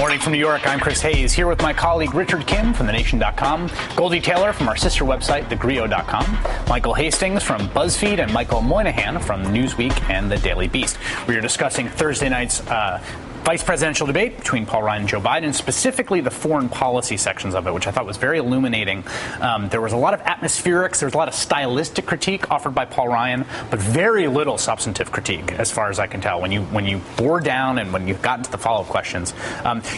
morning from New York. I'm Chris Hayes, here with my colleague Richard Kim from TheNation.com, Goldie Taylor from our sister website, TheGrio.com, Michael Hastings from BuzzFeed, and Michael Moynihan from Newsweek and The Daily Beast. We are discussing Thursday night's vice presidential debate between Paul Ryan and Joe Biden, specifically the foreign policy sections of it, which I thought was very illuminating. There was a lot of atmospherics, there was a lot of stylistic critique offered by Paul Ryan, but very little substantive critique, as far as I can tell, when you bore down and when you got into the follow-up questions.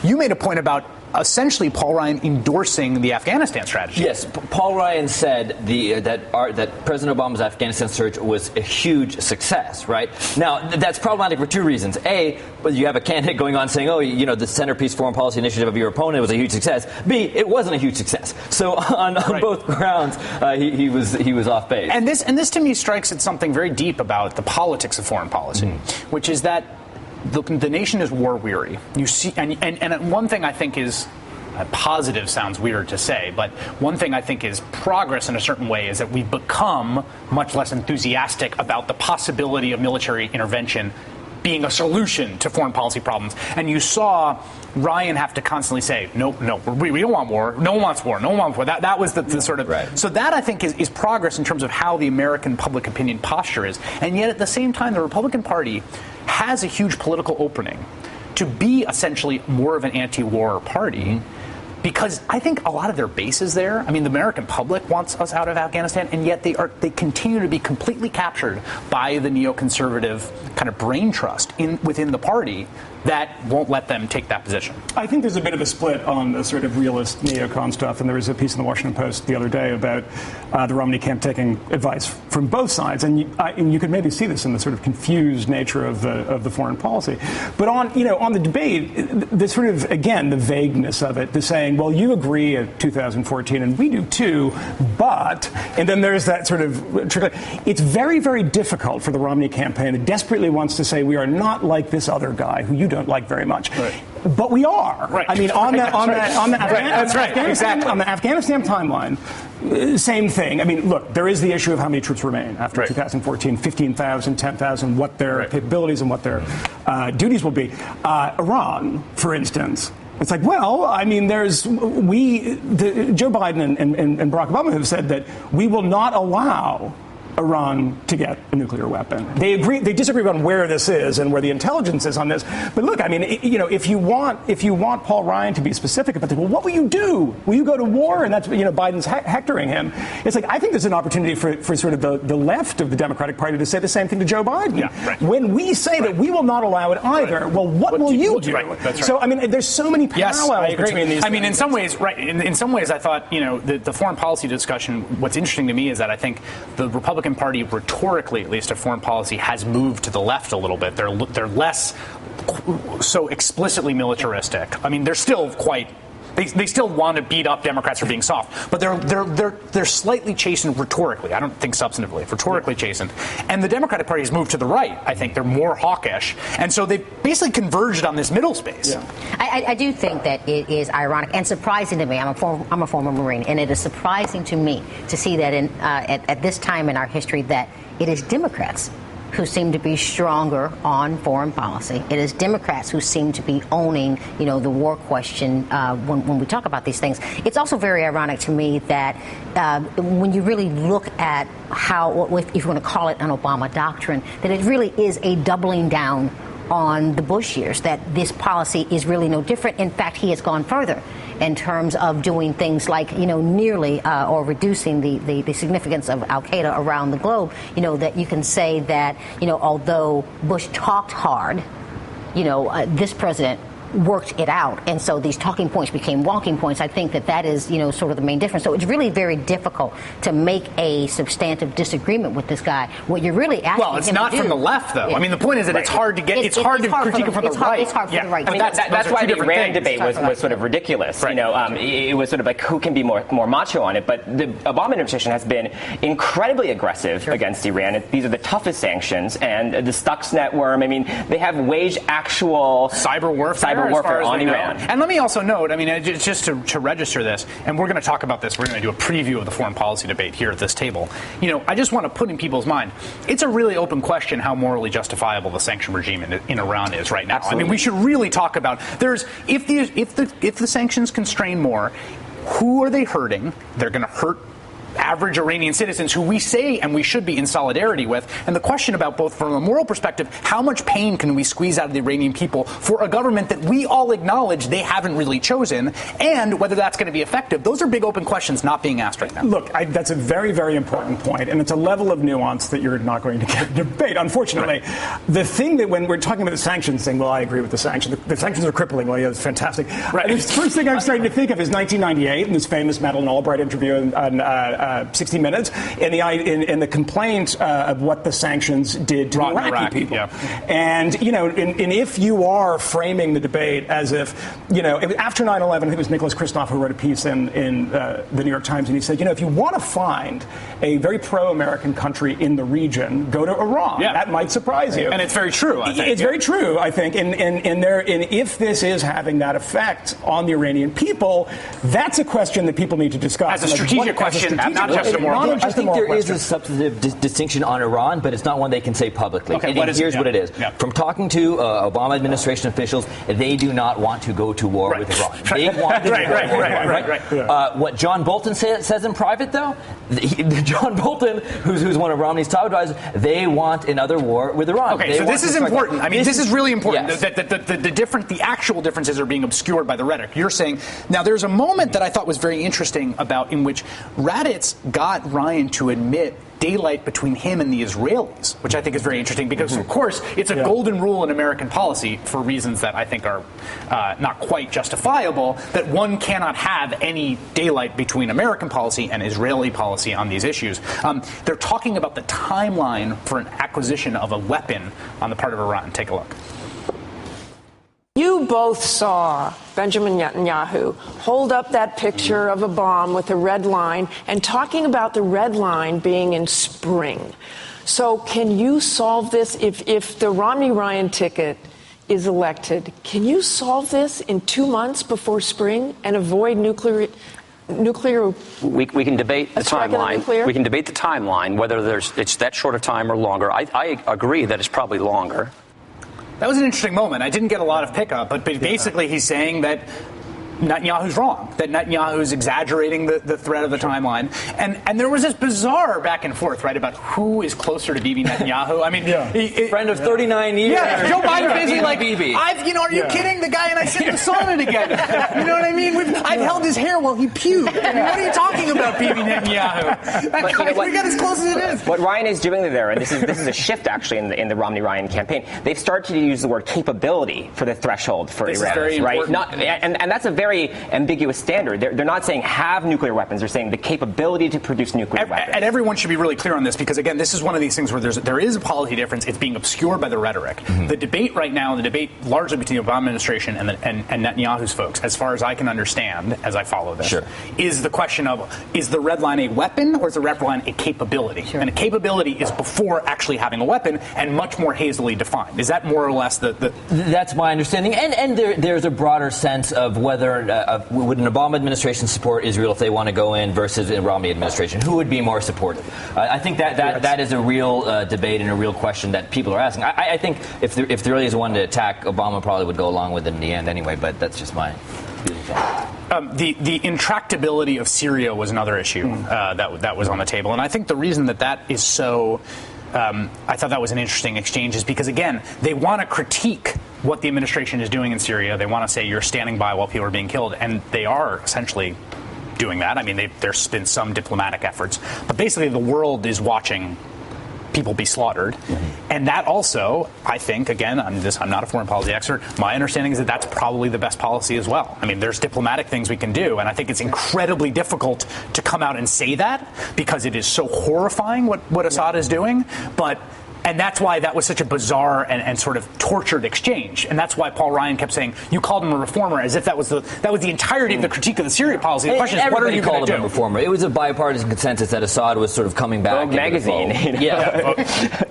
You made a point about essentially Paul Ryan endorsing the Afghanistan strategy. Yes, Paul Ryan said that President Obama's Afghanistan surge was a huge success, right? Now, that's problematic for two reasons. A, you have a candidate going on saying, the centerpiece foreign policy initiative of your opponent was a huge success. B, it wasn't a huge success. So on both grounds, he was off base. And this to me strikes at something very deep about the politics of foreign policy, which is that the nation is war weary. You see, and one thing I think is positive, sounds weird to say, but one thing I think is progress in a certain way is that we've become much less enthusiastic about the possibility of military intervention being a solution to foreign policy problems. And you saw Ryan have to constantly say, no, we don't want war. No one wants war. No one wants war. That was the sort of... Right. So that, I think, is progress in terms of how the American public opinion posture is. And yet, at the same time, the Republican Party has a huge political opening to be essentially more of an anti-war party. Because I think a lot of their base is there. I mean, the American public wants us out of Afghanistan, and yet they continue to be completely captured by the neoconservative kind of brain trust within the party that won't let them take that position. I think there's a bit of a split on the sort of realist neocon stuff, and there was a piece in the Washington Post the other day about the Romney camp taking advice from both sides, and you could maybe see this in the sort of confused nature of the foreign policy. But on the debate, the sort of, again, the vagueness of it, the saying, well, you agree in 2014 and we do too, but, and then there's that sort of, it's very, very difficult for the Romney campaign that desperately wants to say we are not like this other guy who you don't like very much. Right. But we are. Right. I mean, on the Afghanistan timeline, same thing. I mean, look, there is the issue of how many troops remain after 2014, 15,000, 10,000, what their capabilities and what their duties will be. Iran, for instance. It's like, well, I mean, Joe Biden and Barack Obama have said that we will not allow Iran to get a nuclear weapon. They disagree on where this is and where the intelligence is on this. But look, I mean, if you want Paul Ryan to be specific about this, well, what will you do? Will you go to war? And that's, Biden's hectoring him. It's like, I think there's an opportunity for sort of the left of the Democratic Party to say the same thing to Joe Biden. Yeah, right. When we say that we will not allow it either, well, what will you do? Right. That's right. So, I mean, there's so many parallels between these. I mean, in some ways, right. In some ways, I thought, the foreign policy discussion, what's interesting to me is that I think the Republican Party, rhetorically, at least, of foreign policy, has moved to the left a little bit. They're less so explicitly militaristic. I mean, they're still quite. They still want to beat up Democrats for being soft, but they're slightly chastened rhetorically. I don't think substantively, rhetorically chastened. And the Democratic Party has moved to the right. I think they're more hawkish, and so they've basically converged on this middle space. Yeah. I do think that it is ironic and surprising to me. I'm a former Marine, and it is surprising to me to see that at this time in our history that it is Democrats who seem to be stronger on foreign policy. It is Democrats who seem to be owning, the war question when we talk about these things. It's also very ironic to me that when you really look at how, if you want to call it an Obama doctrine, that it really is a doubling down on the Bush years, that this policy is really no different. In fact, he has gone further in terms of doing things like, nearly or reducing the significance of al-Qaeda around the globe, that you can say that, although Bush talked hard, this president worked it out. And so these talking points became walking points. I think that is, sort of the main difference. So it's really very difficult to make a substantive disagreement with this guy. What you're really asking Well, it's not from the left, though. Yeah. I mean, the point is that it's hard to get, it's hard to critique it from the right. It's hard for the right. I mean, that's why the Iran debate was sort of ridiculous. Right. It was sort of like who can be more macho on it. But the Obama administration has been incredibly aggressive against Iran. These are the toughest sanctions. And the Stuxnet worm, I mean, they have waged actual cyber warfare. warfare on Iran. And let me also note, I mean, just to register this, and we're going to talk about this, we're going to do a preview of the foreign policy debate here at this table. You know, I just want to put in people's mind, it's a really open question how morally justifiable the sanction regime in Iran is right now. Absolutely. I mean, we should really talk about, if the sanctions constrain more, who are they hurting? They're going to hurt average Iranian citizens who we say and we should be in solidarity with. And the question about both from a moral perspective, how much pain can we squeeze out of the Iranian people for a government that we all acknowledge they haven't really chosen, and whether that's going to be effective. Those are big open questions not being asked right now. Look, that's a very, very important point, and it's a level of nuance that you're not going to get in debate, unfortunately. Right. The thing that when we're talking about the sanctions thing, well, I agree with the sanctions. The sanctions are crippling. Well, yeah, it's fantastic. Right. And the first thing I'm starting to think of is 1998 and this famous Madeleine Albright interview on 60 Minutes in the complaint of what the sanctions did to Iraqi people. Yeah. And, you know, and if you are framing the debate as if, you know, after 9/11, I think it was Nicholas Kristof who wrote a piece in the New York Times, and he said, you know, if you want to find a very pro-American country in the region, go to Iran. Yeah. That might surprise you. And it's very true, I think. It's very true, I think. And if this is having that effect on the Iranian people, that's a question that people need to discuss. As a strategic question, not just a moral question. I think there is a substantive distinction on Iran, but it's not one they can say publicly. Okay, here's what it is. Yeah. From talking to Obama administration officials, they do not want to go to war with Iran. They want to right. What John Bolton says in private, though, John Bolton, who's one of Romney's top advisors, they want another war with Iran. Okay, so this is important. I mean, this is really important. Yes. The actual differences are being obscured by the rhetoric. You're saying, now there's a moment that I thought was very interesting about in which Raddatz got Ryan to admit daylight between him and the Israelis, which I think is very interesting because, of course, it's a golden rule in American policy for reasons that I think are not quite justifiable, that one cannot have any daylight between American policy and Israeli policy on these issues. They're talking about the timeline for an acquisition of a weapon on the part of Iran. Take a look. You both saw Benjamin Netanyahu hold up that picture of a bomb with a red line and talking about the red line being in spring. So can you solve this if the Romney-Ryan ticket is elected? Can you solve this in 2 months before spring and avoid nuclear? We can debate the timeline. We can debate the timeline, whether it's that short of time or longer. I agree that it's probably longer. That was an interesting moment. I didn't get a lot of pickup, but basically he's saying that Netanyahu's wrong, that Netanyahu's exaggerating the threat of the timeline. And there was this bizarre back and forth, right, about who is closer to Bibi Netanyahu. I mean, friend of 39 years. Yeah, Joe Biden's basically like, Bibi. are you kidding? The guy and I sit in the sauna together. You know what I mean? I've held his hair while he puked. I mean, what are you talking about, Bibi Netanyahu? We got as close as it is. What Ryan is doing there, and this is a shift actually in the Romney-Ryan campaign, they've started to use the word capability for the threshold for Iran, right? And that's a very ambiguous standard. They're not saying have nuclear weapons. They're saying the capability to produce nuclear weapons. And everyone should be really clear on this because, again, this is one of these things where there is a policy difference. It's being obscured by the rhetoric. Mm-hmm. The debate right now, the debate largely between the Obama administration and Netanyahu's folks, as far as I can understand, as I follow this, is the question of, is the red line a weapon or is the red line a capability? Sure. And a capability is before actually having a weapon and much more hazily defined. Is that more or less the... That's my understanding. And there's a broader sense of whether would an Obama administration support Israel if they want to go in versus a Romney administration? Who would be more supportive? I think that is a real debate and a real question that people are asking. I think if there really is one to attack, Obama probably would go along with it in the end anyway, but that's just my thought. The intractability of Syria was another issue that was on the table. And I think the reason that is so... I thought that was an interesting exchange is because, again, they want to critique what the administration is doing in Syria. They want to say you're standing by while people are being killed, and they are essentially doing that. I mean, there's been some diplomatic efforts. But basically the world is watching people be slaughtered. Mm-hmm. And that also, I think, again, I'm not a foreign policy expert, my understanding is that that's probably the best policy as well. I mean, there's diplomatic things we can do, and I think it's incredibly difficult to come out and say that because it is so horrifying what Assad is doing. And that's why that was such a bizarre and sort of tortured exchange. And that's why Paul Ryan kept saying, you called him a reformer, as if that was the entirety of the critique of the Syria policy. The question is, what are you going to do? Him a reformer. It was a bipartisan consensus that Assad was sort of coming back. Vogue magazine. Yeah.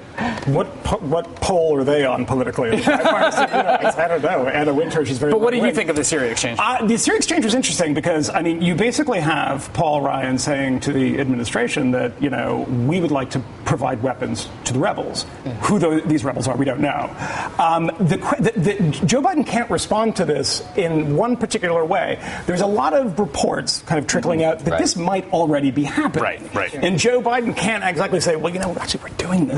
what poll are they on politically? I don't know. Anna Wintour, she's very. But what did you think of the Syria exchange? The Syria exchange was interesting because, I mean, you basically have Paul Ryan saying to the administration that, we would like to provide weapons to the rebels. Who these rebels are, we don't know. Joe Biden can't respond to this in one particular way. There's a lot of reports kind of trickling out that this might already be happening. Right. And Joe Biden can't exactly say, well, actually, we're doing this.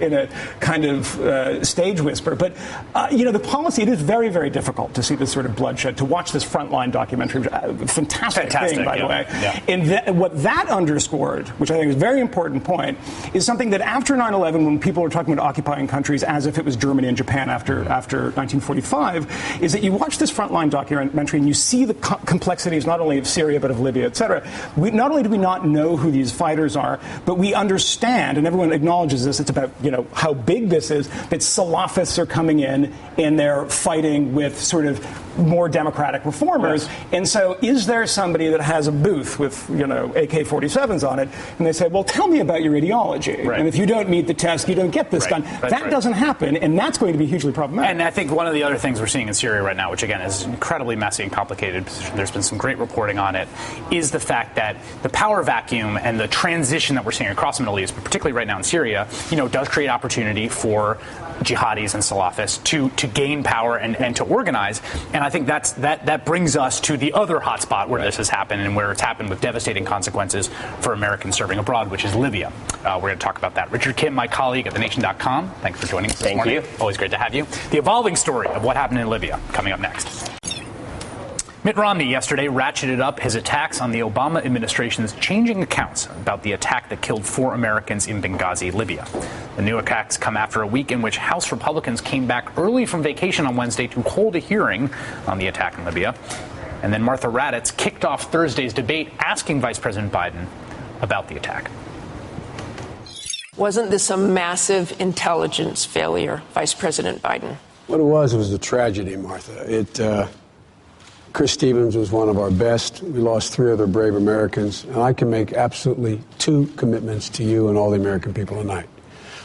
In a kind of stage whisper. But, the policy, it is very, very difficult to see this sort of bloodshed, to watch this Frontline documentary. Fantastic thing, by the way. Yeah. And what that underscored, which I think is a very important point, is something that after 9/11, when people were talking about occupying countries as if it was Germany and Japan after 1945, is that you watch this Frontline documentary and you see the complexities not only of Syria but of Libya, et cetera. Not only do we not know who these fighters are, but we understand, and everyone acknowledges this, it's about how big this is, that Salafists are coming in and they're fighting with sort of more democratic reformers. Yes. And so is there somebody that has a booth with, AK-47s on it, and they say, well, tell me about your ideology. Right. And if you don't meet the test, you don't get this gun. That doesn't happen, and that's going to be hugely problematic. And I think one of the other things we're seeing in Syria right now, which again is incredibly messy and complicated, there's been some great reporting on it, is the fact that the power vacuum and the transition that we're seeing across the Middle East, but particularly right now in Syria, does create opportunity for jihadis and Salafists to gain power and to organize. And I think that brings us to the other hotspot where this has happened and where it's happened with devastating consequences for Americans serving abroad, which is Libya. We're going to talk about that. Richard Kim, my colleague at TheNation.com, thanks for joining us this morning. Thank you. Always great to have you. The evolving story of what happened in Libya, coming up next. Mitt Romney yesterday ratcheted up his attacks on the Obama administration's changing accounts about the attack that killed 4 Americans in Benghazi, Libya. The new attacks come after a week in which House Republicans came back early from vacation on Wednesday to hold a hearing on the attack in Libya. And then Martha Raddatz kicked off Thursday's debate asking Vice President Biden about the attack. Wasn't this a massive intelligence failure, Vice President Biden? What it was a tragedy, Martha. Chris Stevens was one of our best. We lost 3 other brave Americans. And I can make absolutely 2 commitments to you and all the American people tonight.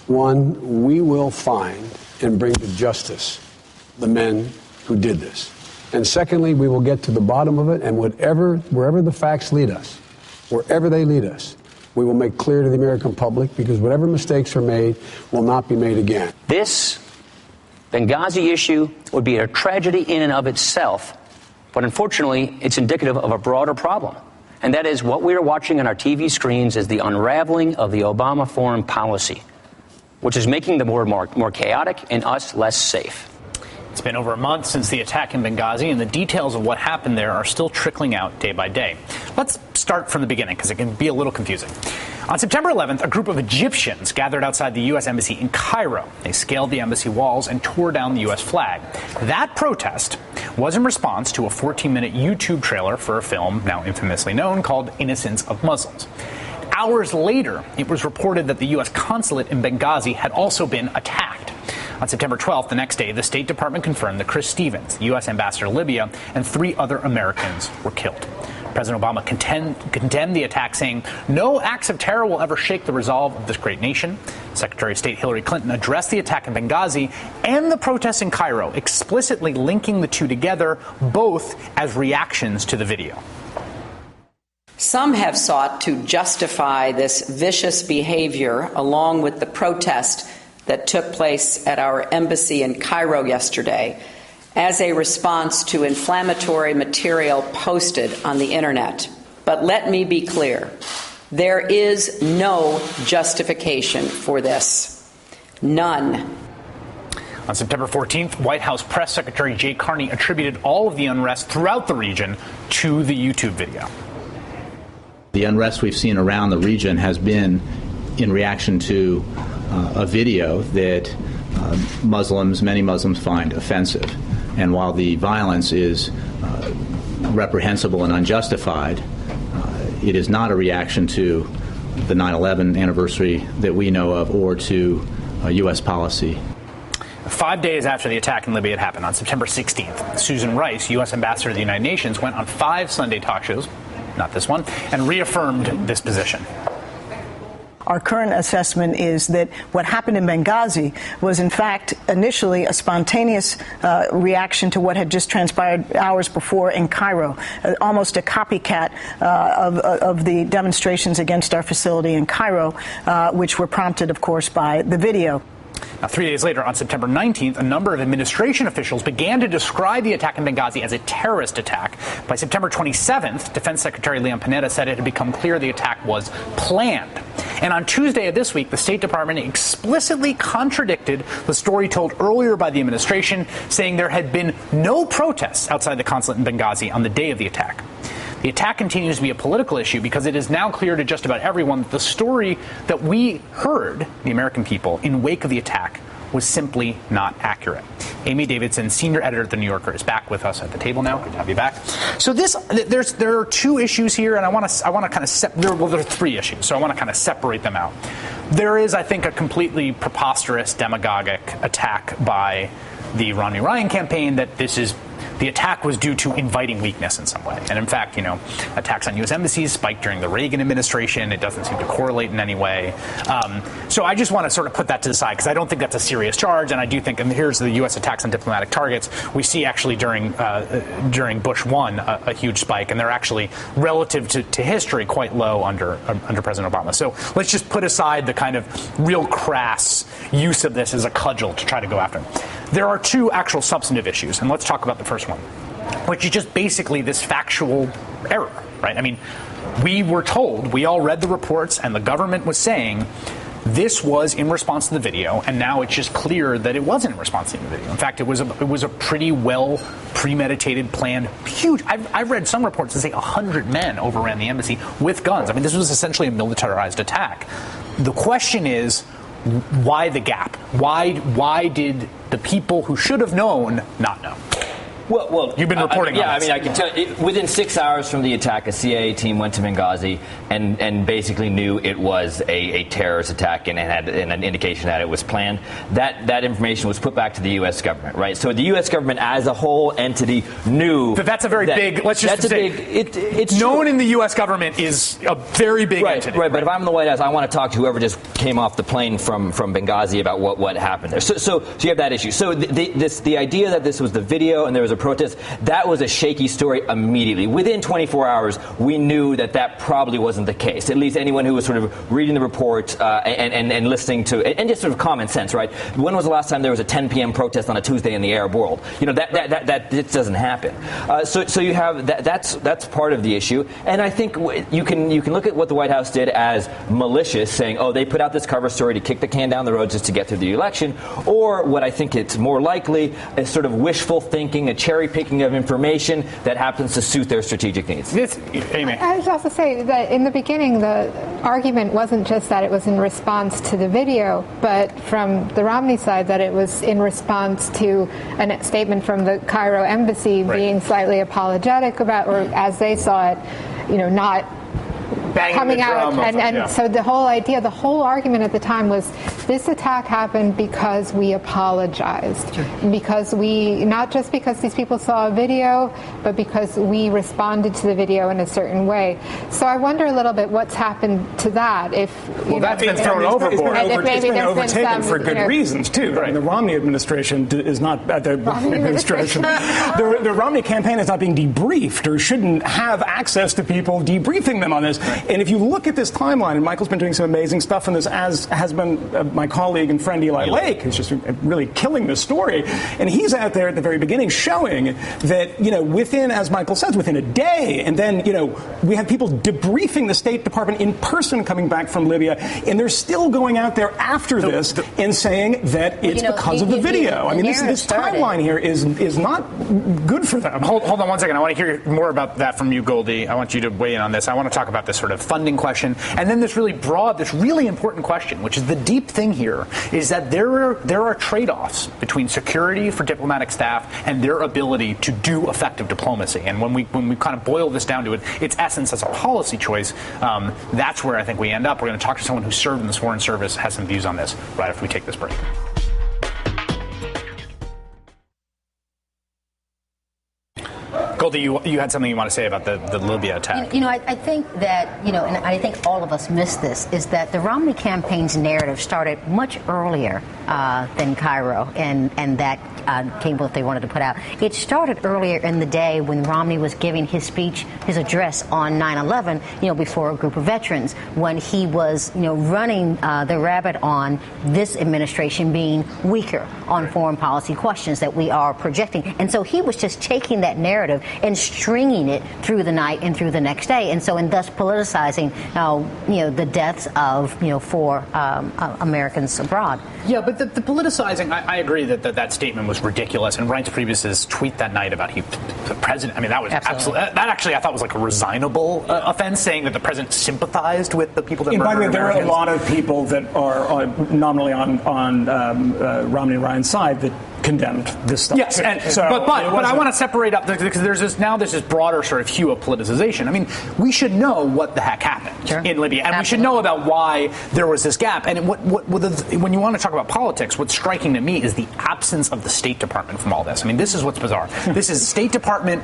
One, we will find and bring to justice the men who did this. And secondly, we will get to the bottom of it, and wherever the facts lead us, wherever they lead us, we will make clear to the American public, because whatever mistakes are made will not be made again. This Benghazi issue would be a tragedy in and of itself. But unfortunately, it's indicative of a broader problem. And that is what we are watching on our TV screens is the unraveling of the Obama foreign policy, which is making the world more chaotic and us less safe. It's been over a month since the attack in Benghazi, and the details of what happened there are still trickling out day by day. Let's start from the beginning, because it can be a little confusing. On September 11th, a group of Egyptians gathered outside the U.S. Embassy in Cairo. They scaled the embassy walls and tore down the U.S. flag. That protest was in response to a 14-minute YouTube trailer for a film now infamously known called Innocence of Muslims. Hours later, it was reported that the U.S. consulate in Benghazi had also been attacked. On September 12th, the next day, the State Department confirmed that Chris Stevens, U.S. ambassador to Libya, and 3 other Americans were killed. President Obama condemned the attack, saying no acts of terror will ever shake the resolve of this great nation. Secretary of State Hillary Clinton addressed the attack in Benghazi and the protests in Cairo, explicitly linking the two together, both as reactions to the video. Some have sought to justify this vicious behavior along with the protest that took place at our embassy in Cairo yesterday as a response to inflammatory material posted on the internet. But let me be clear, there is no justification for this. None. On September 14th, White House Press Secretary Jay Carney attributed all of the unrest throughout the region to the YouTube video. The unrest we've seen around the region has been in reaction to a video that many Muslims find offensive. And while the violence is reprehensible and unjustified, it is not a reaction to the 9/11 anniversary that we know of or to U.S. policy. 5 days after the attack in Libya had happened, on September 16th, Susan Rice, U.S. ambassador to the United Nations, went on 5 Sunday talk shows, not this one, and reaffirmed this position. our current assessment is that what happened in Benghazi was, in fact, initially a spontaneous reaction to what had just transpired hours before in Cairo, almost a copycat of the demonstrations against our facility in Cairo, which were prompted, of course, by the video. Now, 3 days later, on September 19th, a number of administration officials began to describe the attack in Benghazi as a terrorist attack. By September 27th, Defense Secretary Leon Panetta said it had become clear the attack was planned. And on Tuesday of this week, the State Department explicitly contradicted the story told earlier by the administration, saying there had been no protests outside the consulate in Benghazi on the day of the attack. The attack continues to be a political issue because it is now clear to just about everyone that the story that we heard, the American people, in wake of the attack was simply not accurate. Amy Davidson, senior editor at The New Yorker, is back with us at the table now. Good to have you back. So there are two issues here, and I want to kind of there are three issues, so I want to kind of separate them out. There is, I think, a completely preposterous, demagogic attack by the Romney Ryan campaign that the attack was due to inviting weakness in some way. And in fact, attacks on U.S. embassies spiked during the Reagan administration. It doesn't seem to correlate in any way. So I just want to sort of put that to the side because I don't think that's a serious charge. And I do think, and here's the U.S. attacks on diplomatic targets. We see actually during Bush 1 a huge spike, and they're actually relative to history quite low under President Obama. So let's just put aside the kind of real crass use of this as a cudgel to try to go after him. There are two actual substantive issues, and let's talk about the first one, which is just basically this factual error, right? I mean, we were told, we all read the reports, and the government was saying this was in response to the video, and now it's just clear that it wasn't in response to the video. In fact, it was a pretty well premeditated, planned, huge. I've read some reports that say 100 men overran the embassy with guns. I mean, this was essentially a militarized attack. The question is, why the gap? Why did the people who should have known not know? Well, you've been reporting on this. I can tell you, within 6 hours from the attack, a CIA team went to Benghazi and basically knew it was a terrorist attack and had an indication that it was planned. That information was put back to the U.S. government, right? So the U.S. government as a whole entity knew that's a very big. Let's just say it's known true. In the U.S. government is a very big entity. Right, but if I'm in the White House, I want to talk to whoever just came off the plane from Benghazi about what happened there. So you have that issue. So the idea that this was the video and there was a protest, that was a shaky story immediately. Within 24 hours, we knew that probably wasn't the case. At least anyone who was sort of reading the report and listening to it, and just sort of common sense, right? When was the last time there was a 10 p.m. protest on a Tuesday in the Arab world? That this doesn't happen. So you have that's part of the issue, and I think you can look at what the White House did as malicious, saying, oh, they put out this cover story to kick the can down the road just to get through the election, or what I think it's more likely is sort of wishful thinking, a cherry picking of information that happens to suit their strategic needs. Amy. I would also say that in the beginning, the argument wasn't just that it was in response to the video, but from the Romney side that it was in response to a statement from the Cairo embassy being slightly apologetic about, or as they saw it, not coming out. So the whole idea, the whole argument at the time was this attack happened because we apologized. Because not just because these people saw a video, but because we responded to the video in a certain way. So I wonder a little bit what's happened to that. That's been thrown overboard. It's been overtaken for good reasons, too. Right. I mean, the Romney administration is not, the Romney administration, the Romney campaign is not being debriefed or shouldn't have access to people debriefing them on this. And if you look at this timeline, and Michael's been doing some amazing stuff on this, as has been my colleague and friend Eli Lake, who's just really killing this story. And he's out there at the very beginning showing that, within, as Michael says, within a day, and then, we have people debriefing the State Department in person coming back from Libya, and they're still going out there after this and saying that it's because of the video. I mean, this timeline here is not good for them. Hold on one second. I want to hear more about that from you, Goldie. I want you to weigh in on this. I want to talk about this sort of funding question, and then this really broad, this really important question, which is the deep thing here, is that there are trade-offs between security for diplomatic staff and their ability to do effective diplomacy. And when we kind of boil this down to its essence as a policy choice, that's where I think we end up. We're going to talk to someone who served in the Foreign Service, has some views on this right after we take this break. Goldie, you had something you want to say about the Libya attack. I think that, and I think all of us miss this, is that the Romney campaign's narrative started much earlier than Cairo and that cable that they wanted to put out. It started earlier in the day when Romney was giving his speech, his address on 9/11, before a group of veterans, when he was, running the rabbit on this administration being weaker on foreign policy questions that we are projecting. And so he was just taking that narrative and stringing it through the night and through the next day. And thus politicizing, the deaths of, 4 Americans abroad. Yeah, but the politicizing, I agree that statement was ridiculous. And Reince Priebus's tweet that night about the president, that was absolutely, that actually I thought was like a resignable offense, saying that the president sympathized with the people that murdered By the way, there Americans. are a lot of people that are nominally on Romney and Ryan's side that condemned this stuff. Yes, but I want to separate up because there's this broader sort of hue of politicization. We should know what the heck happened in Libya, and we should know about why there was this gap. And when you want to talk about politics, what's striking to me is the absence of the State Department from all this. This is what's bizarre. This is State Department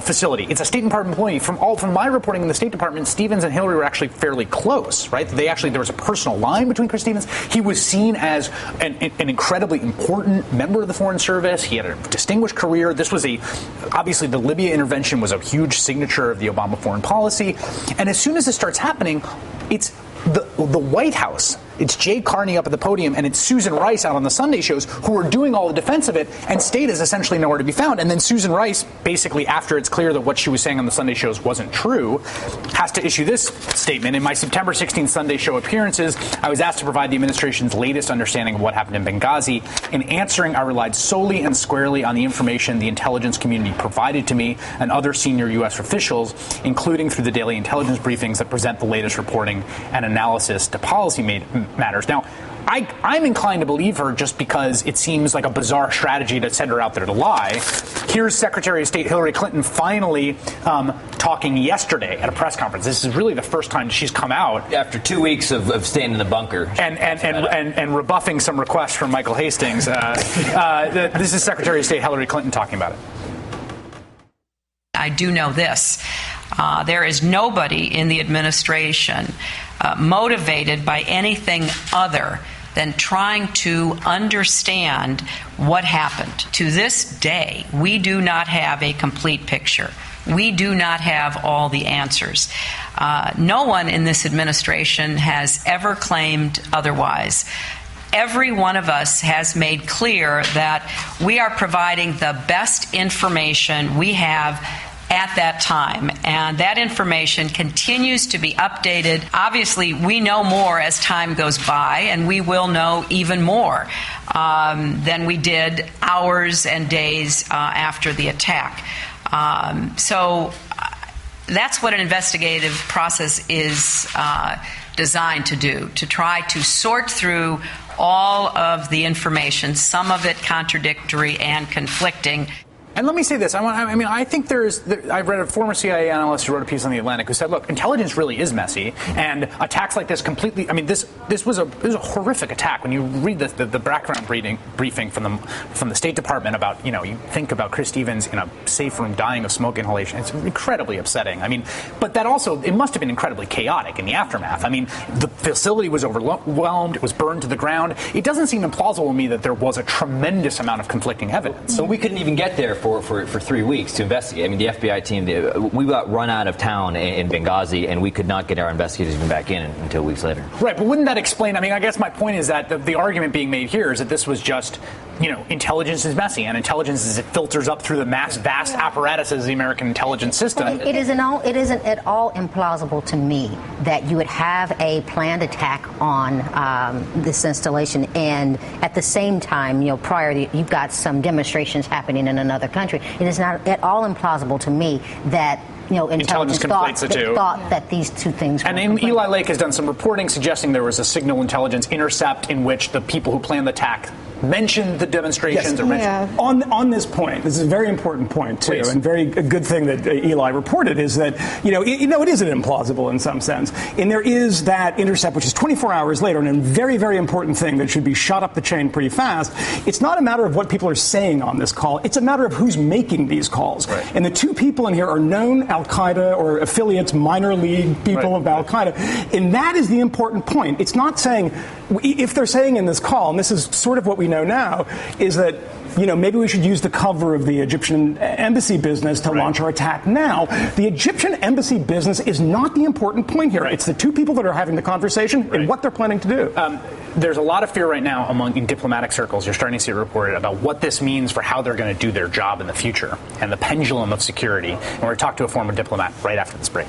facility. It's a State Department employee. From my reporting in the State Department, Stevens and Hillary were actually fairly close, right? There was a personal line between Chris Stevens. He was seen as an incredibly important member of the Foreign Service. He had a distinguished career. This was obviously the Libya intervention was a huge signature of the Obama foreign policy. And as soon as this starts happening, it's the White House. It's Jay Carney up at the podium, and it's Susan Rice out on the Sunday shows who are doing all the defense of it, and State is essentially nowhere to be found. And then Susan Rice, basically after it's clear that what she was saying on the Sunday shows wasn't true, has to issue this statement. In my September 16th Sunday show appearances, I was asked to provide the administration's latest understanding of what happened in Benghazi. In answering, I relied solely and squarely on the information the intelligence community provided to me and other senior U.S. officials, including through the daily intelligence briefings that present the latest reporting and analysis to policy matters. Now, I'm inclined to believe her just because it seems like a bizarre strategy to send her out there to lie. Here's Secretary of State Hillary Clinton finally talking yesterday at a press conference. This is really the first time she's come out after 2 weeks of staying in the bunker and rebuffing some requests from Michael Hastings. This is Secretary of State Hillary Clinton talking about it. I do know this. There is nobody in the administration motivated by anything other than trying to understand what happened. To this day, we do not have a complete picture. We do not have all the answers. No one in this administration has ever claimed otherwise. Every one of us has made clear that we are providing the best information we have at that time, and that information continues to be updated. Obviously, we know more as time goes by, and we will know even more than we did hours and days after the attack. So that's what an investigative process is designed to do, to try to sort through all of the information, some of it contradictory and conflicting. And let me say this. I think I've read a former CIA analyst who wrote a piece on The Atlantic who said, look, intelligence really is messy, and attacks like this completely, this was a horrific attack. When you read the background briefing from the State Department about, you think about Chris Stevens in a safe room dying of smoke inhalation, it's incredibly upsetting. But that also, it must have been incredibly chaotic in the aftermath. The facility was overwhelmed, it was burned to the ground. It doesn't seem implausible to me that there was a tremendous amount of conflicting evidence. So we couldn't even get there for 3 weeks to investigate. The FBI team, we got run out of town in Benghazi, and we could not get our investigators even back in until weeks later. Right, but wouldn't that explain, I guess my point is that the argument being made here is that this was just, intelligence is messy, and intelligence is, it filters up through the vast apparatuses of the American intelligence system. It isn't at all implausible to me that you would have a planned attack on this installation, and at the same time, prior, you've got some demonstrations happening in another country. It is not at all implausible to me that intelligence thought that these two things were And Eli Lake has done some reporting suggesting there was a signal intelligence intercept in which the people who planned the attack mentioned the demonstrations. Yes. On this point, this is a very important point too, and very good thing that Eli reported is that it isn't implausible in some sense, and there is that intercept which is 24 hours later, and a very, very important thing that should be shot up the chain pretty fast. It's not a matter of what people are saying on this call; it's a matter of who's making these calls. Right. And the two people in here are known Al Qaeda or affiliates, minor league people of Al Qaeda, and that is the important point. It's not saying if they're saying in this call, and this is sort of what we know now, is that maybe we should use the cover of the Egyptian embassy business to launch our attack now. The Egyptian embassy business is not the important point here. It's the two people that are having the conversation and what they're planning to do. There's a lot of fear right now in diplomatic circles. You're starting to see it reported about what this means for how they're going to do their job in the future and the pendulum of security. And we're going to talk to a former diplomat right after this break.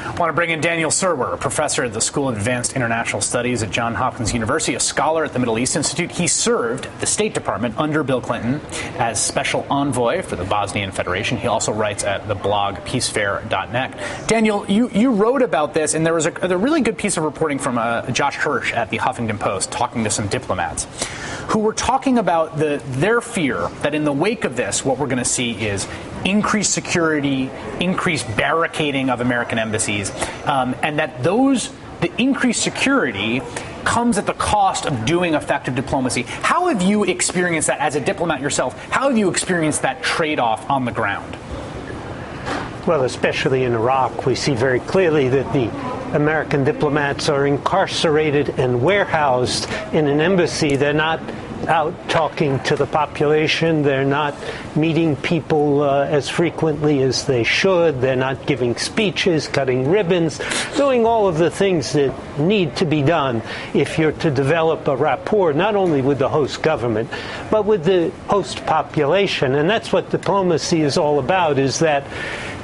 I want to bring in Daniel Surwer, a professor at the School of Advanced International Studies at Johns Hopkins University, a scholar at the Middle East Institute. He served the State Department under Bill Clinton as special envoy for the Bosnian Federation. He also writes at the blog peacefair.net. Daniel, you wrote about this, and there was a really good piece of reporting from Josh Hirsch at the Huffington Post talking to some diplomats who were talking about their fear that in the wake of this, what we're going to see is increased security, increased barricading of American embassies, and that the increased security comes at the cost of doing effective diplomacy. How have you experienced that as a diplomat yourself? How have you experienced that trade-off on the ground? Well, especially in Iraq, we see very clearly that the American diplomats are incarcerated and warehoused in an embassy. They're not out talking to the population. They're not meeting people as frequently as they should. They're not giving speeches, cutting ribbons, doing all of the things that need to be done if you're to develop a rapport not only with the host government, but with the host population. And that's what diplomacy is all about, is that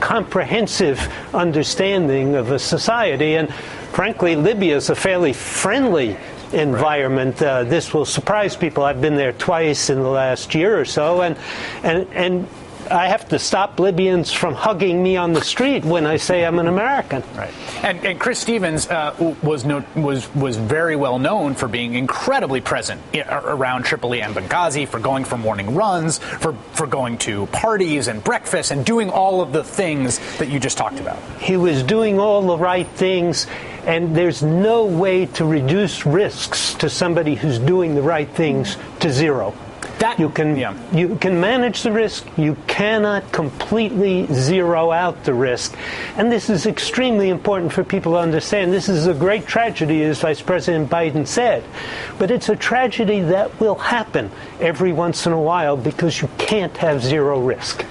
comprehensive understanding of a society. And frankly, Libya is a fairly friendly environment. This will surprise people. I've been there twice in the last year or so, and I have to stop Libyans from hugging me on the street when I say I'm an American. Right. And Chris Stevens was very well known for being incredibly present around Tripoli and Benghazi, for going for morning runs, for going to parties and breakfasts and doing all of the things that you just talked about. He was doing all the right things, and there's no way to reduce risks to somebody who's doing the right things to zero. You can manage the risk. You cannot completely zero out the risk. And this is extremely important for people to understand. This is a great tragedy, as Vice President Biden said. But it's a tragedy that will happen every once in a while because you can't have zero risk.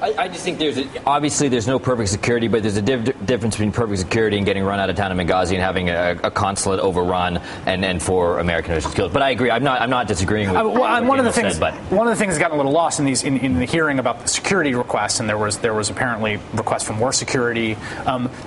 I just think obviously there's no perfect security, but there's a difference between perfect security and getting run out of town in Benghazi and having a consulate overrun and for American officials killed. But I agree. I'm not disagreeing with one of the things that's gotten a little lost in the hearing about the security requests, and there was apparently requests for more security.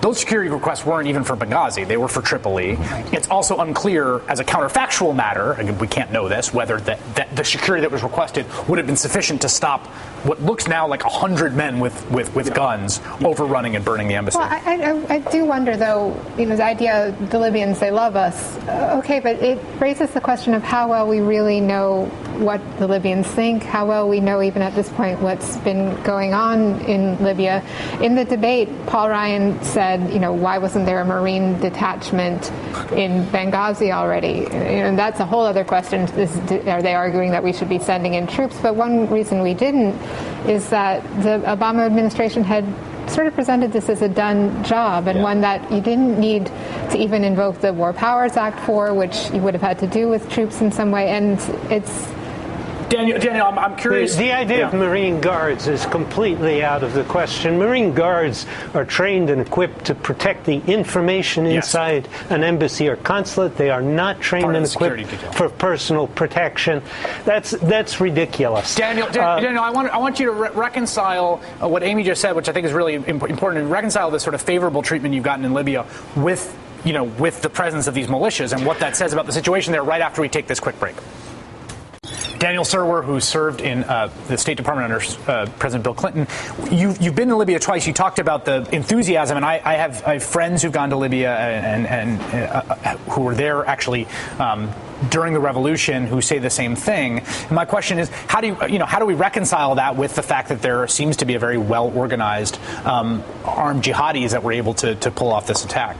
Those security requests weren't even for Benghazi; they were for Tripoli. It's also unclear, as a counterfactual matter, and we can't know this, whether that the security that was requested would have been sufficient to stop what looks now like 100 men with guns overrunning and burning the embassy. Well, I do wonder, though, the idea, the Libyans, they love us. Okay, but it raises the question of how well we really know what the Libyans think, how well we know even at this point what's been going on in Libya. In the debate, Paul Ryan said, why wasn't there a Marine detachment in Benghazi already? That's a whole other question. Are they arguing that we should be sending in troops? But one reason we didn't is that the Obama administration had sort of presented this as a done job, and one that you didn't need to even invoke the War Powers Act for, which you would have had to do with troops in some way. And it's... Daniel, I'm curious. The idea of Marine Guards is completely out of the question. Marine Guards are trained and equipped to protect the information inside an embassy or consulate. They are not trained and equipped for personal protection. That's ridiculous. Daniel, I want you to reconcile what Amy just said, which I think is really important, and reconcile the sort of favorable treatment you've gotten in Libya with the presence of these militias and what that says about the situation there right after we take this quick break. Daniel Surwer, who served in the State Department under President Bill Clinton, you've been to Libya twice. You talked about the enthusiasm, and I have friends who've gone to Libya and who were there actually during the revolution who say the same thing. And my question is, how do we reconcile that with the fact that there seems to be a very well organized armed jihadis that were able to pull off this attack?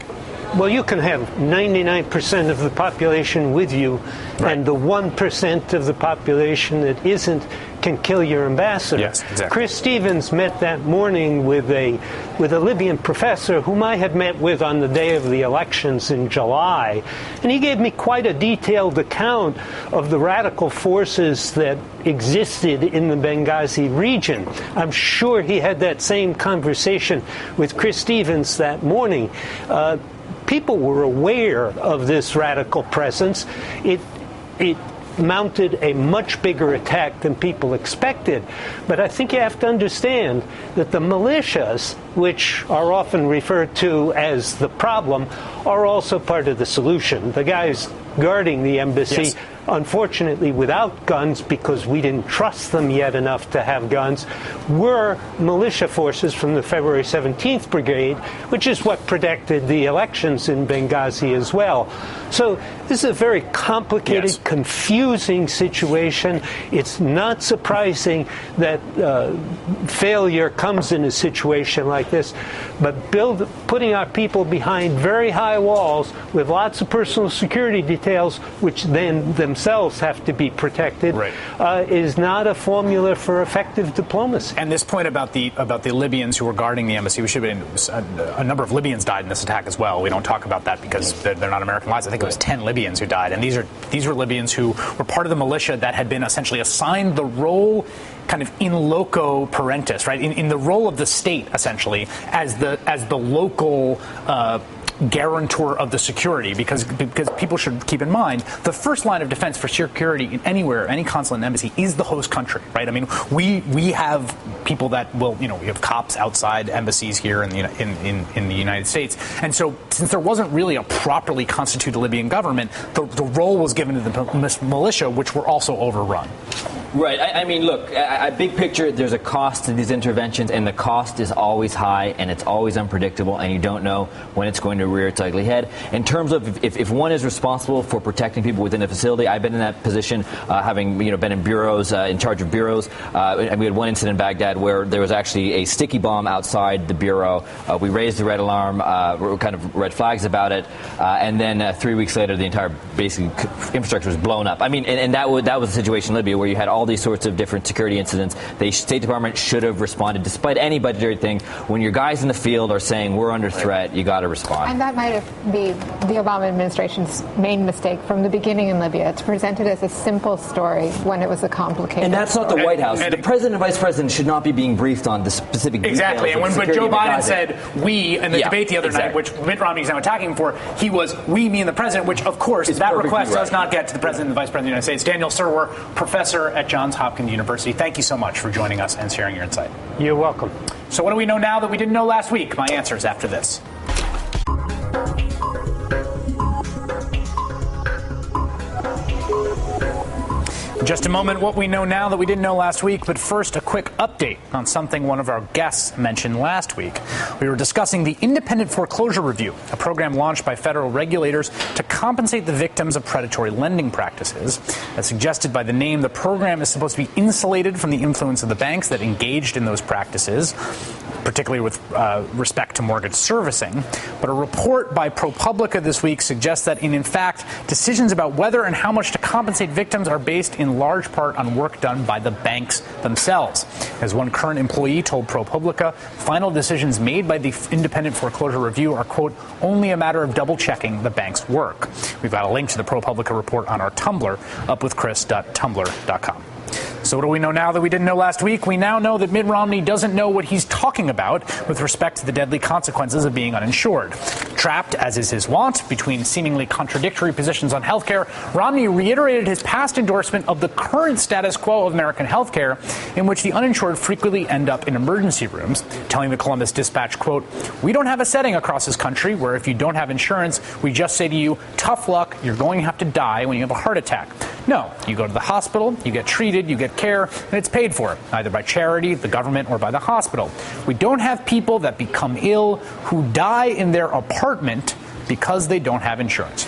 Well, you can have 99% of the population with you, right, and the 1% of the population that isn't can kill your ambassador. Yes, exactly. Chris Stevens met that morning with a Libyan professor whom I had met with on the day of the elections in July, and he gave me quite a detailed account of the radical forces that existed in the Benghazi region. I'm sure he had that same conversation with Chris Stevens that morning. People were aware of this radical presence. It mounted a much bigger attack than people expected. But I think you have to understand that the militias, which are often referred to as the problem, are also part of the solution. The guys guarding the embassy, yes, unfortunately without guns because we didn't trust them yet enough to have guns, were militia forces from the February 17th Brigade, which is what protected the elections in Benghazi as well. So this is a very complicated, yes, confusing situation. It's not surprising that failure comes in a situation like this, but putting our people behind very high walls with lots of personal security details, which then themselves have to be protected, right, is not a formula for effective diplomacy. And this point about the Libyans who were guarding the embassy, we should have been, a number of Libyans died in this attack as well. We don't talk about that because they're not American lives. I think it was 10 Libyans who died, and these were Libyans who were part of the militia that had been essentially assigned the role, kind of in loco parentis, right, in the role of the state essentially as the local guarantor of the security, because people should keep in mind the first line of defense for security in anywhere, any consulate and embassy, is the host country, right? I mean, we have people that will, we have cops outside embassies here in the United States, and so since there wasn't really a properly constituted Libyan government, the role was given to the militia, which were also overrun. Right. I mean, look, big picture, there's a cost to these interventions, and the cost is always high, and it's always unpredictable, and you don't know when it's going to rear its ugly head. In terms of if one is responsible for protecting people within a facility, I've been in that position, having been in bureaus, in charge of bureaus. And we had one incident in Baghdad where there was actually a sticky bomb outside the bureau. We raised the red alarm, kind of red flags about it, and then 3 weeks later, the entire basic infrastructure was blown up. I mean, and that was the situation in Libya, where you had all these sorts of different security incidents. The State Department should have responded, despite any budgetary thing. When your guys in the field are saying we're under threat, you got to respond. And that might have been the Obama administration's main mistake from the beginning in Libya. It's presented as a simple story when it was a complicated. And that's not the White House. The president and vice president should not be being briefed on the specific details. Exactly. And when Joe Biden said we in the debate the other night, which Mitt Romney is now attacking for, he was we, me, and the president, which of course that request does not get to the president and the vice president of the United States. Daniel Surwer, professor at Johns Hopkins University, thank you so much for joining us and sharing your insight. You're welcome. So what do we know now that we didn't know last week? My answer is after this. Just a moment, what we know now that we didn't know last week, but first a quick update on something one of our guests mentioned last week. We were discussing the Independent Foreclosure Review, a program launched by federal regulators to compensate the victims of predatory lending practices. As suggested by the name, the program is supposed to be insulated from the influence of the banks that engaged in those practices, particularly with respect to mortgage servicing. But a report by ProPublica this week suggests that, in fact, decisions about whether and how much to compensate victims are based in large part on work done by the banks themselves. As one current employee told ProPublica, final decisions made by the Independent Foreclosure Review are, quote, only a matter of double-checking the bank's work. We've got a link to the ProPublica report on our Tumblr, upwithchris.tumblr.com. So what do we know now that we didn't know last week? We now know that Mitt Romney doesn't know what he's talking about with respect to the deadly consequences of being uninsured. Trapped, as is his wont, between seemingly contradictory positions on health care, Romney reiterated his past endorsement of the current status quo of American health care, in which the uninsured frequently end up in emergency rooms, telling the Columbus Dispatch, quote, we don't have a setting across this country where if you don't have insurance, we just say to you, tough luck, you're going to have to die when you have a heart attack. No, you go to the hospital, you get treated, you get care, and it's paid for, either by charity, the government, or by the hospital. We don't have people that become ill who die in their apartment because they don't have insurance.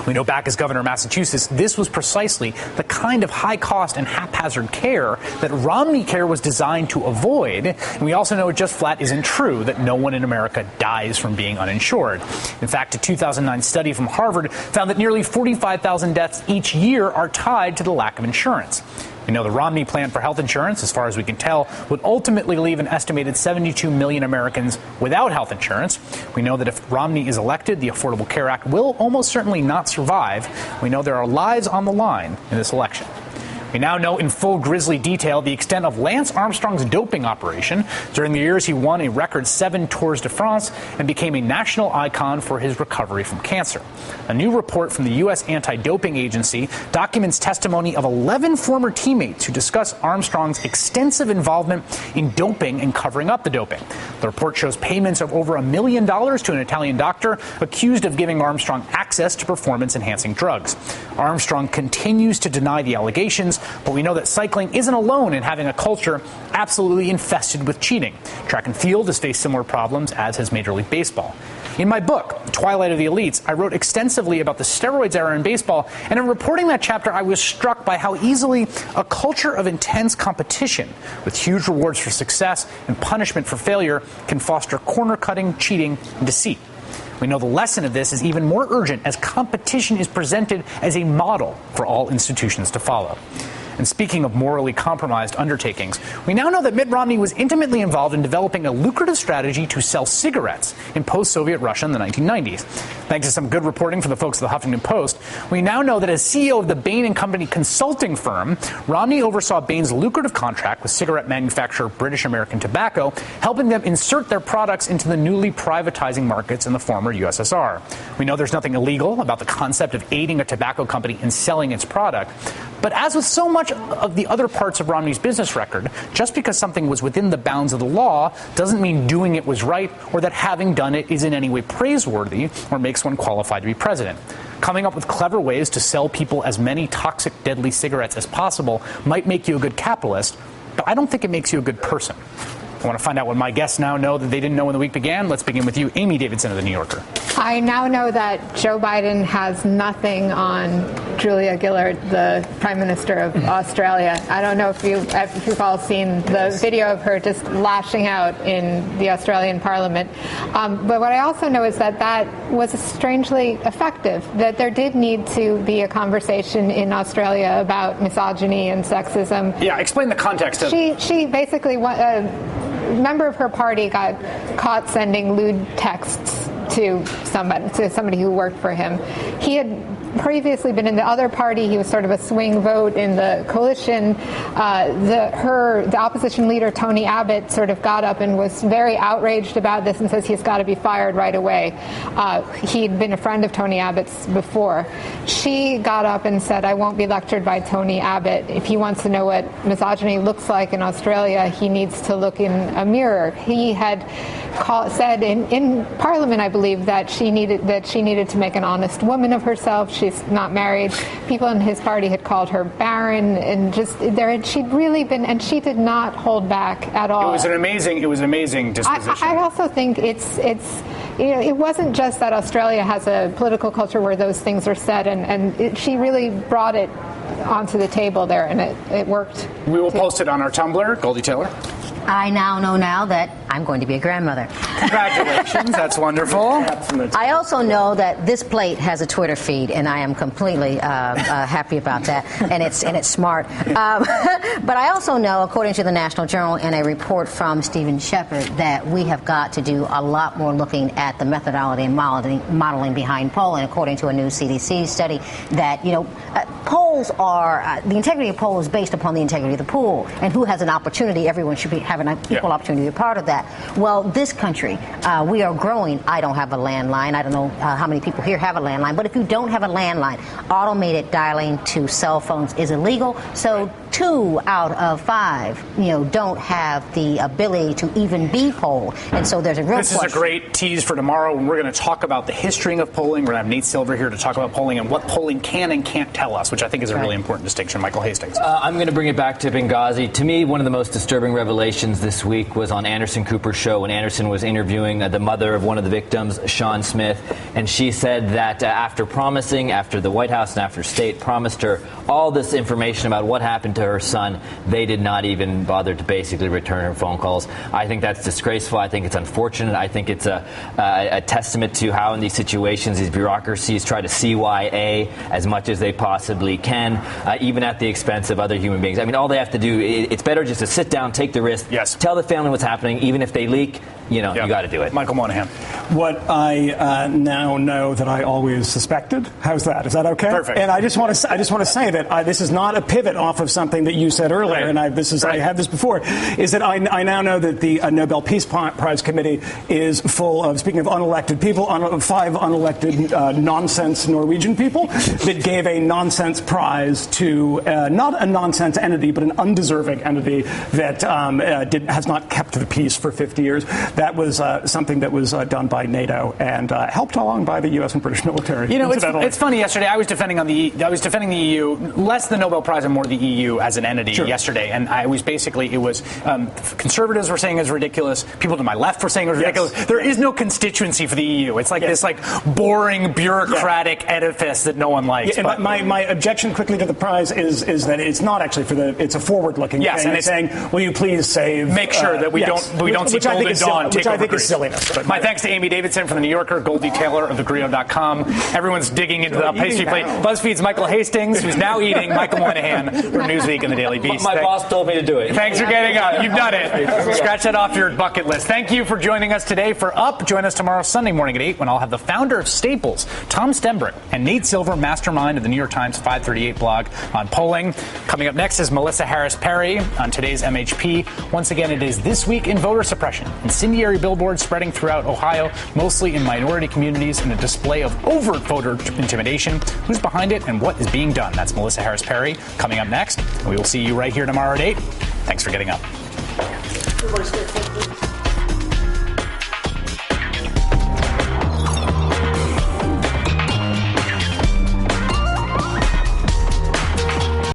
We know back as governor of Massachusetts, this was precisely the kind of high-cost and haphazard care that Romney Care was designed to avoid. And we also know it just flat isn't true that no one in America dies from being uninsured. In fact, a 2009 study from Harvard found that nearly 45,000 deaths each year are tied to the lack of insurance. We know the Romney plan for health insurance, as far as we can tell, would ultimately leave an estimated 72 million Americans without health insurance. We know that if Romney is elected, the Affordable Care Act will almost certainly not survive. We know there are lives on the line in this election. We now know in full grisly detail the extent of Lance Armstrong's doping operation. During the years, he won a record 7 Tours de France and became a national icon for his recovery from cancer. A new report from the U.S. Anti-Doping Agency documents testimony of 11 former teammates who discuss Armstrong's extensive involvement in doping and covering up the doping. The report shows payments of over $1 million to an Italian doctor accused of giving Armstrong access to performance-enhancing drugs. Armstrong continues to deny the allegations, but we know that cycling isn't alone in having a culture absolutely infested with cheating. Track and field has faced similar problems, as has Major League Baseball. In my book, Twilight of the Elites, I wrote extensively about the steroids era in baseball, and in reporting that chapter, I was struck by how easily a culture of intense competition, with huge rewards for success and punishment for failure, can foster corner-cutting, cheating, and deceit. We know the lesson of this is even more urgent as competition is presented as a model for all institutions to follow. And speaking of morally compromised undertakings, we now know that Mitt Romney was intimately involved in developing a lucrative strategy to sell cigarettes in post-Soviet Russia in the 1990s. Thanks to some good reporting from the folks at the Huffington Post, we now know that as CEO of the Bain & Company consulting firm, Romney oversaw Bain's lucrative contract with cigarette manufacturer British American Tobacco, helping them insert their products into the newly privatizing markets in the former USSR. We know there's nothing illegal about the concept of aiding a tobacco company in selling its product, but as with so much of the other parts of Romney's business record, just because something was within the bounds of the law doesn't mean doing it was right or that having done it is in any way praiseworthy or makes one qualified to be president. Coming up with clever ways to sell people as many toxic, deadly cigarettes as possible might make you a good capitalist, but I don't think it makes you a good person. I want to find out what my guests now know that they didn't know when the week began. Let's begin with you, Amy Davidson of The New Yorker. I now know that Joe Biden has nothing on Julia Gillard, the Prime Minister of Australia. I don't know if you've all seen the video of her just lashing out in the Australian Parliament. But what I also know is that that was strangely effective, that there did need to be a conversation in Australia about misogyny and sexism. Yeah, explain the context of She basically... A member of her party got caught sending lewd texts to somebody who worked for him. He had previously been in the other party. He was sort of a swing vote in the coalition. The opposition leader, Tony Abbott, sort of got up and was very outraged about this and says he's got to be fired right away. He'd been a friend of Tony Abbott's before. She got up and said, I won't be lectured by Tony Abbott. If he wants to know what misogyny looks like in Australia, he needs to look in a mirror. He had said in Parliament, I believe, that she needed to make an honest woman of herself. She's not married. People in his party had called her barren, and she'd really been, and she did not hold back at all. It was an amazing disposition. I also think it wasn't just that Australia has a political culture where those things are said, and she really brought it onto the table there, and it worked. We will post it on our Tumblr. Goldie Taylor. I now know that I'm going to be a grandmother. Congratulations. That's wonderful. I also know that this plate has a Twitter feed, and I am completely happy about that, and it's smart. But I also know, according to the National Journal and a report from Stephen Shepard, that we have got to do a lot more looking at the methodology and modeling behind polling. According to a new CDC study, that polls are the integrity of polls is based upon the integrity of the pool, and who has an opportunity. Everyone should have an equal opportunity to be part of that. Well, this country, we are growing. I don't have a landline. I don't know how many people here have a landline. But if you don't have a landline, automated dialing to cell phones is illegal. So 2 out of 5, don't have the ability to even be polled. And so there's a real question. This is a great tease for tomorrow when we're going to talk about the history of polling. We're going to have Nate Silver here to talk about polling and what polling can and can't tell us, which I think is a really important distinction. Michael Hastings. I'm going to bring it back to Benghazi. To me, one of the most disturbing revelations this week was on Anderson Cooper's show when Anderson was interviewing the mother of one of the victims, Sean Smith, and she said that after the White House and after State promised her all this information about what happened to her son, they did not even bother to basically return her phone calls. I think that's disgraceful. I think it's unfortunate. I think it's a testament to how in these situations these bureaucracies try to CYA as much as they possibly can, even at the expense of other human beings. I mean, all they have to do, it's better just to sit down, take the risk, tell the family what's happening, even if they leak, you got to do it. Michael Moynihan. What I now know that I always suspected. How's that? Is that okay? Perfect. And I just want to say that this is not a pivot off of something that you said earlier, and I had this before, is that I now know that the Nobel Peace Prize Committee is full of, speaking of unelected people, 5 unelected nonsense Norwegian people that gave a nonsense prize to not a nonsense entity, but an undeserving entity that has not kept the peace for 50 years. That was something that was done by NATO and helped along by the U.S. and British military. It's funny. Yesterday, I was defending the EU, less the Nobel Prize and more the EU as an entity yesterday, and I was basically conservatives were saying it was ridiculous. People to my left were saying it was ridiculous. There is no constituency for the EU. It's like this boring bureaucratic edifice that no one likes. Yeah, and my objection quickly to the prize is that it's not actually it's a forward-looking thing. And it's saying, will you please make sure that we don't see Golden Dawn take over. I think is silliness. But my thanks to Amy Davidson from The New Yorker, Goldie Taylor of thegrio.com. Everyone's digging into the pastry plate. BuzzFeed's Michael Hastings, who's now eating. Michael Moynihan from Newsweek and The Daily Beast. My boss told me to do it. Thanks for getting up. You've done it. Scratch that off your bucket list. Thank you for joining us today for Up. Join us tomorrow Sunday morning at 8 when I'll have the founder of Staples, Tom Stembrick, and Nate Silver, mastermind of the New York Times 538 blog on polling. Coming up next is Melissa Harris Perry on today's MHP. Once again, it is This Week in Voter Suppression. Incendiary billboards spreading throughout Ohio, mostly in minority communities, in a display of overt voter intimidation. Who's behind it and what is being done? That's Melissa Harris Perry coming up next. We will see you right here tomorrow at 8. Thanks for getting up. Everybody stay focused.